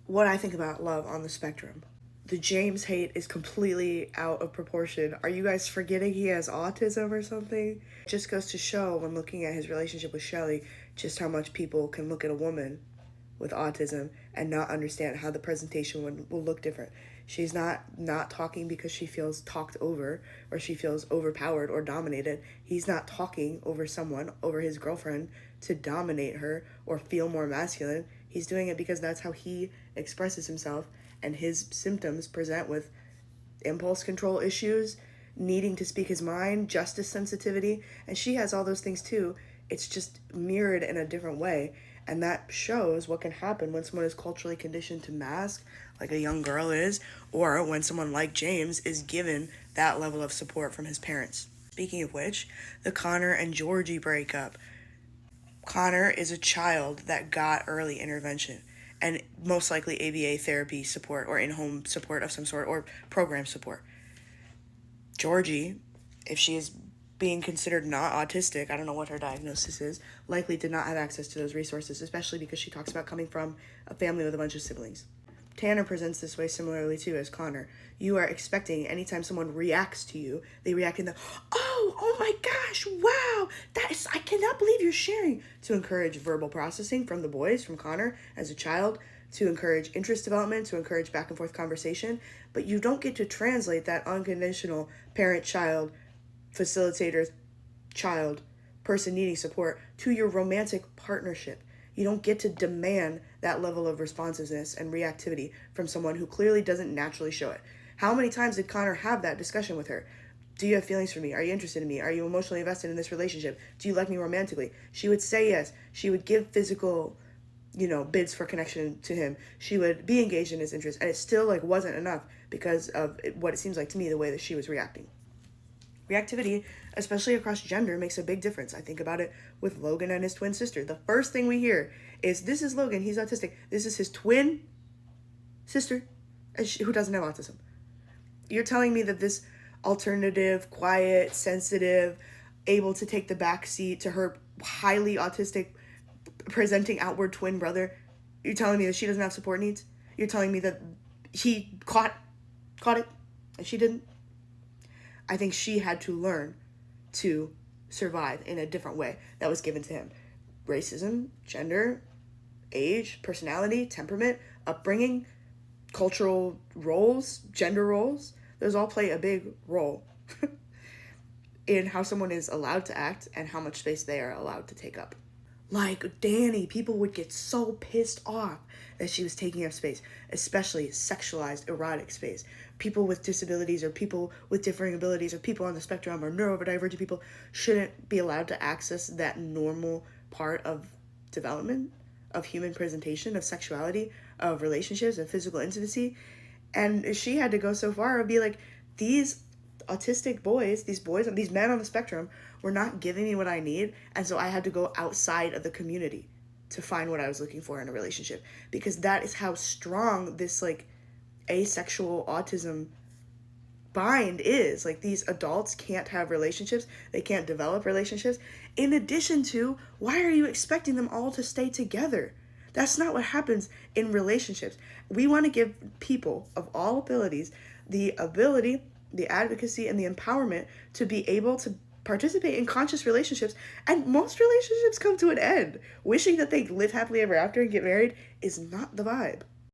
what I think about love on the spectrum. The James hate is completely out of proportion. Are you guys forgetting he has autism or something? It just goes to show when looking at his relationship with Shelley just how much people can look at a woman with autism and not understand how the presentation will look different. She's not talking because she feels talked over or she feels overpowered or dominated. He's not talking over someone, over his girlfriend, to dominate her or feel more masculine. He's doing it because that's how he expresses himself, and his symptoms present with impulse control issues, needing to speak his mind, justice sensitivity, and she has all those things too. It's just mirrored in a different way, and that shows what can happen when someone is culturally conditioned to mask, like a young girl is, or when someone like James is given that level of support from his parents. Speaking of which, the Connor and Georgie breakup. Connor is a child that got early intervention and most likely ABA therapy support or in-home support of some sort or program support. Georgie, if she is being considered not autistic, I don't know what her diagnosis is, likely did not have access to those resources, especially because she talks about coming from a family with a bunch of siblings. Tanner presents this way similarly too as Connor. You are expecting anytime someone reacts to you, they react in the, oh my gosh, wow, I cannot believe you're sharing, to encourage verbal processing from the boys, from Connor as a child, to encourage interest development, to encourage back and forth conversation, but you don't get to translate that unconditional parent-child, facilitator-child, person needing support to your romantic partnership. You don't get to demand that level of responsiveness and reactivity from someone who clearly doesn't naturally show it. How many times did Connor have that discussion with her? Do you have feelings for me? Are you interested in me? Are you emotionally invested in this relationship? Do you like me romantically? She would say yes. She would give physical, bids for connection to him. She would be engaged in his interests, and it still wasn't enough because of what it seems like to me, the way that she was reacting. Reactivity, especially across gender, makes a big difference. I think about it with Logan and his twin sister. The first thing we hear is, this is Logan, he's autistic. This is his twin sister who doesn't have autism. You're telling me that this alternative, quiet, sensitive, able to take the back seat to her highly autistic, presenting outward twin brother, you're telling me that she doesn't have support needs? You're telling me that he caught it and she didn't? I think she had to learn to survive in a different way that was given to him. Racism, gender, age, personality, temperament, upbringing, cultural roles, gender roles, those all play a big role in how someone is allowed to act and how much space they are allowed to take up. Like Dani, people would get so pissed off that she was taking up space, especially sexualized, erotic space. People with disabilities or people with differing abilities or people on the spectrum or neurodivergent people shouldn't be allowed to access that normal part of development, of human presentation, of sexuality, of relationships and physical intimacy. And she had to go so far and be like, these autistic boys, these men on the spectrum were not giving me what I need, and so I had to go outside of the community to find what I was looking for in a relationship, because that is how strong this asexual autism bind is. These adults can't have relationships, they can't develop relationships. In addition to, why are you expecting them all to stay together? That's not what happens in relationships. We want to give people of all abilities the ability, the advocacy, and the empowerment to be able to participate in conscious relationships, and most relationships come to an end. Wishing that they live happily ever after and get married is not the vibe.